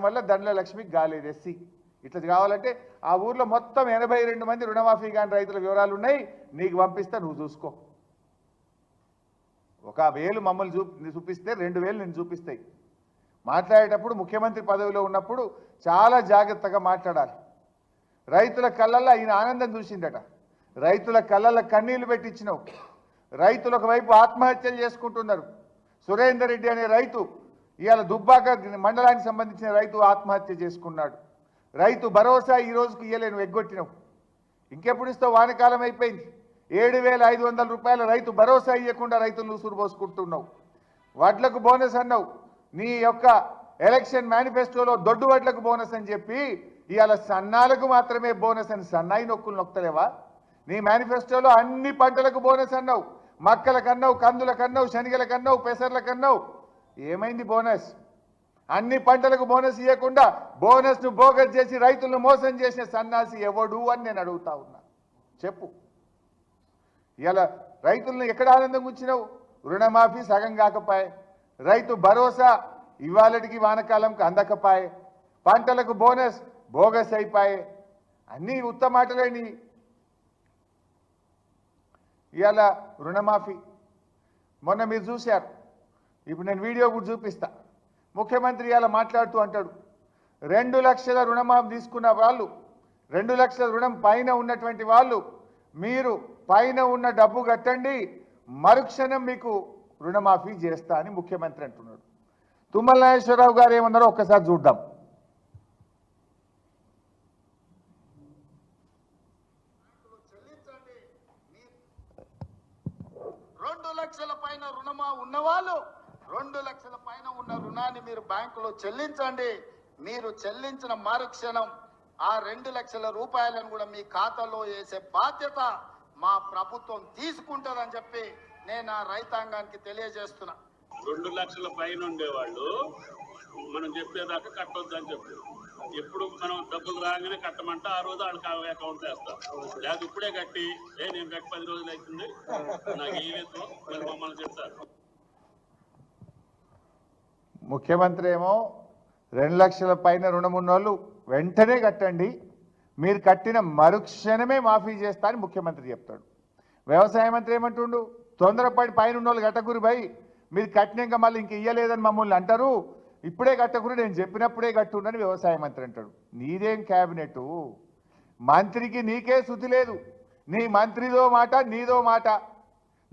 వల్ల దండ్ల లక్ష్మికి కాలేదు ఎస్సీ. ఇట్లా కావాలంటే ఆ ఊర్లో మొత్తం 82 మంది రుణమాఫీ కాని రైతుల వివరాలు ఉన్నాయి, నీకు పంపిస్తా, నువ్వు చూసుకో. 1000 మమ్మల్ని చూపిస్తే 2000 నేను చూపిస్తాయి. మాట్లాడేటప్పుడు ముఖ్యమంత్రి పదవిలో ఉన్నప్పుడు చాలా జాగ్రత్తగా మాట్లాడాలి. రైతుల కళ్ళల్లో ఈయన ఆనందం చూసిందట, రైతుల కళ్ళల్లో కన్నీళ్లు పెట్టించినావు. రైతులు ఒకవైపు ఆత్మహత్యలు చేసుకుంటున్నారు. సురేందర్ రెడ్డి అనే రైతు ఇవాళ దుబ్బాక మండలానికి సంబంధించిన రైతు ఆత్మహత్య చేసుకున్నాడు. రైతు భరోసా ఈ రోజుకి ఇయ్యలేను, ఎగ్గొట్టినావు. ఇంకెప్పుడు ఇస్తావు? వానకాలం అయిపోయింది. 7500 రూపాయల రైతు భరోసా ఇవ్వకుండా రైతులు ఉసురు పోసుకుంటున్నావు. వడ్లకు బోనస్ అన్నావు. నీ యొక్క ఎలక్షన్ మేనిఫెస్టోలో దొడ్డు వడ్లకు బోనస్ అని చెప్పి ఇవాళ సన్నాలకు మాత్రమే బోనస్ అని సన్నాయి నొక్కులు నొక్కలేవా? నీ మేనిఫెస్టోలో అన్ని పంటలకు బోనస్ అన్నావు, మక్కలకన్నావు, కందులకన్నావు, శనగలకన్నావు, పెసర్లకన్నావు. ఏమైంది బోనస్? అన్ని పంటలకు బోనస్ ఇవ్వకుండా బోనస్ను బోగస్ చేసి రైతులను మోసం చేసిన సన్నాసి ఎవడు అని నేను అడుగుతా ఉన్నా. చెప్పు. ఇలా రైతులను ఎక్కడ ఆనందం ఉంచినావు? రుణమాఫీ సగం కాకపాయే, రైతు భరోసా ఇవాళకి వానకాలంకి అందకపాయే, పంటలకు బోనస్ బోగస్ అయిపాయే. అన్నీ ఉత్తమాటలేని. ఇవాళ రుణమాఫీ మొన్న మీరు చూశారు, ఇప్పుడు నేను వీడియో కూడా చూపిస్తా. ముఖ్యమంత్రి ఇవాళ మాట్లాడుతూ అంటాడు, 2 లక్షల రుణమాఫీ తీసుకున్న వాళ్ళు, 2 లక్షల రుణం పైన ఉన్నటువంటి వాళ్ళు మీరు పైన ఉన్న డబ్బు కట్టండి, మరుక్షణం మీకు రుణమాఫీ చేస్తా అని ముఖ్యమంత్రి అంటున్నాడు. తుమ్మల నాగేశ్వరరావు గారు ఏమన్నారో ఒక్కసారి చూద్దాం. 2 లక్షల పైన రుణమా ఉన్నవాళ్ళు 2 లక్షల పైన ఉన్న రుణాన్ని మీరు బ్యాంకులో చెల్లించండి. మీరు చెల్లించిన మరుక్షణం ఆ 2 లక్షల రూపాయలను కూడా మీ ఖాతాలో వేసే బాధ్యత మా ప్రభుత్వం తీసుకుంటుందని చెప్పి నేను ఆ రైతాంగానికి తెలియజేస్తున్నా. 2 లక్షల పైన ఉండేవాళ్ళు మనం చెప్పేదాకా కట్టొద్దని చెప్పి, ఎప్పుడు మనం డబ్బులు రాగానే కట్టమంటే ఆ రోజు వాళ్ళకి అకౌంట్ వేస్తాం. లేదా ఇప్పుడే కట్టి నేను కట్టి 10 రోజులు అవుతుంది నాకు ఏలేదు మరి మమ్మల్ని చెప్తారు. ముఖ్యమంత్రి ఏమో 2 లక్షల పైన రుణం ఉన్నోళ్ళు వెంటనే కట్టండి, మీరు కట్టిన మరుక్షణమే మాఫీ చేస్తా అని ముఖ్యమంత్రి చెప్తాడు. వ్యవసాయ మంత్రి ఏమంటుండు, తొందరపడి పైన ఉన్నోళ్ళు కట్టకురు భయ్, మీరు కట్టినాక మళ్ళీ ఇంక ఇయ్యలేదని మమ్మల్ని అంటారు, ఇప్పుడే కట్టకురు, నేను చెప్పినప్పుడే కట్టుండని వ్యవసాయ మంత్రి అంటాడు. నీదేం క్యాబినెట్? మంత్రికి నీకే శుద్ధి లేదు. నీ మంత్రిదో మాట, నీదో మాట.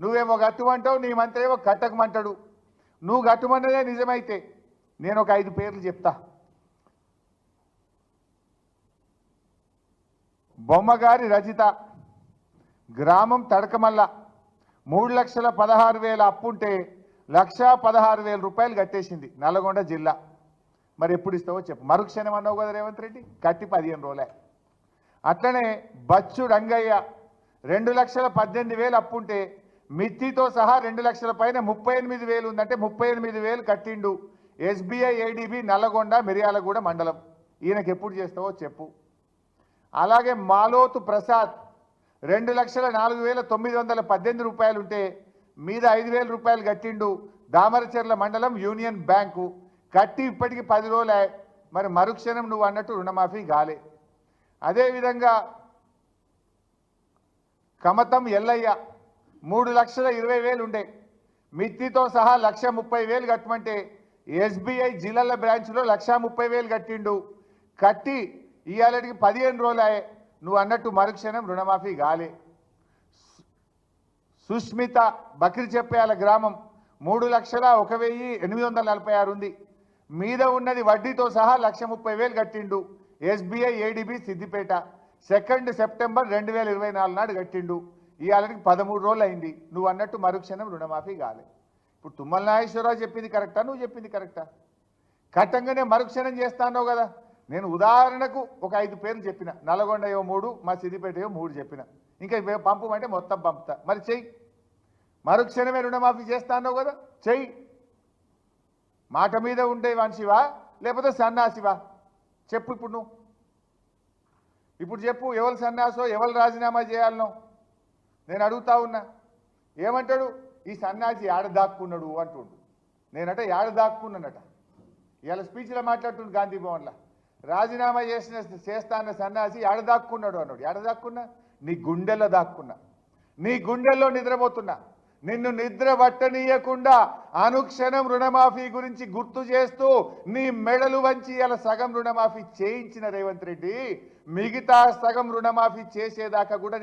నువ్వేమో కట్టుమంటావు, నీ మంత్రి ఏమో కట్టకమంటాడు. నువ్వు కట్టుమన్నదే నిజమైతే నేను ఒక 5 పేర్లు చెప్తా. బొమ్మగారి రజిత, గ్రామం తడకమల్ల, 3,16,000 అప్పుంటే 1,16,000 రూపాయలు కట్టేసింది, నల్గొండ జిల్లా. మరి ఎప్పుడు ఇస్తావో చెప్పు. మరుక్షణం అన్నావు కదా రేవంత్ రెడ్డి, కట్టి 15 రోజులే. అట్లనే బచ్చు రంగయ్య 2,18,000 అప్పుంటే మిత్తితో సహా 2 లక్షల పైన 38,000 ఉందంటే 38,000 కట్టిండు. ఎస్బీఐ ఏడీబీ నల్లగొండ మిర్యాలగూడ మండలం. ఈయనకి ఎప్పుడు చేస్తావో చెప్పు. అలాగే మాలోతు ప్రసాద్ 2,04,918 రూపాయలు ఉంటే మీద 5,000 రూపాయలు కట్టిండు. దామరచెర్ల మండలం యూనియన్ బ్యాంకు కట్టి ఇప్పటికి 10 రోజులే. మరి మరుక్షణం నువ్వు అన్నట్టు రుణమాఫీ కాలే. అదేవిధంగా కమతం ఎల్లయ్య 3,20,000 ఉండే, మిత్తితో సహా 1,30,000 కట్టమంటే ఎస్బీఐ జిల్లాల బ్రాంచ్లో 1,30,000 కట్టిండు. కట్టి ఇవాళకి 15 రోజులే. నువ్వు అన్నట్టు మరుక్షణం రుణమాఫీ కాలే. సుష్మిత బక్రిచెప్పాల గ్రామం 3,01,846 ఉంది, మీద ఉన్నది వడ్డీతో సహా 1,30,000 కట్టిండు. ఎస్బీఐ ఏడీబీ సిద్దిపేట 2 సెప్టెంబర్ 2024 నాడు కట్టిండు. ఇవాళకి 13 రోజులు అయింది. నువ్వు అన్నట్టు మరుక్షణం రుణమాఫీ కాలే. ఇప్పుడు తుమ్మల నాగేశ్వరరావు చెప్పింది కరెక్టా, నువ్వు చెప్పింది కరెక్టా? కట్టంగానే మరుక్షణం చేస్తాన్నావు కదా. నేను ఉదాహరణకు ఒక 5 పేర్లు చెప్పిన, నల్గొండ 3, మా సిద్దిపేట 3 చెప్పిన. ఇంకా పంపమంటే మొత్తం పంపుతా. మరి చెయ్యి, మరుక్షణమే రుణమాఫీ చేస్తాన్నావు కదా, చెయ్యి. మాట మీద ఉండే మనిషివా లేకపోతే సన్నాసివా చెప్పు. ఇప్పుడు నువ్వు ఇప్పుడు చెప్పు, ఎవరు సన్నాసో ఎవరు రాజీనామా చేయాలనో నేను అడుగుతా ఉన్నా. ఏమంటాడు ఈ సన్నాసి? ఏడ దాక్కున్నాడు అంటుండు. నేనట ఏడ దాక్కున్నానట. ఇవాళ స్పీచ్లో మాట్లాడుతుంది గాంధీ భవన్లో రాజీనామా చేస్తా అన్న సన్నాసి ఎడదాక్కున్నాడు అన్నాడు. ఎడదాక్కున్నా నీ గుండెల్లో దాక్కున్నా, నీ గుండెల్లో నిద్రపోతున్నా, నిన్ను నిద్ర పట్టనీయకుండా అనుక్షణం రుణమాఫీ గురించి గుర్తు చేస్తూ నీ మెడలు వంచి ఇలా సగం రుణమాఫీ చేయించిన రేవంత్ రెడ్డి మిగతా సగం రుణమాఫీ చేసేదాకా కూడా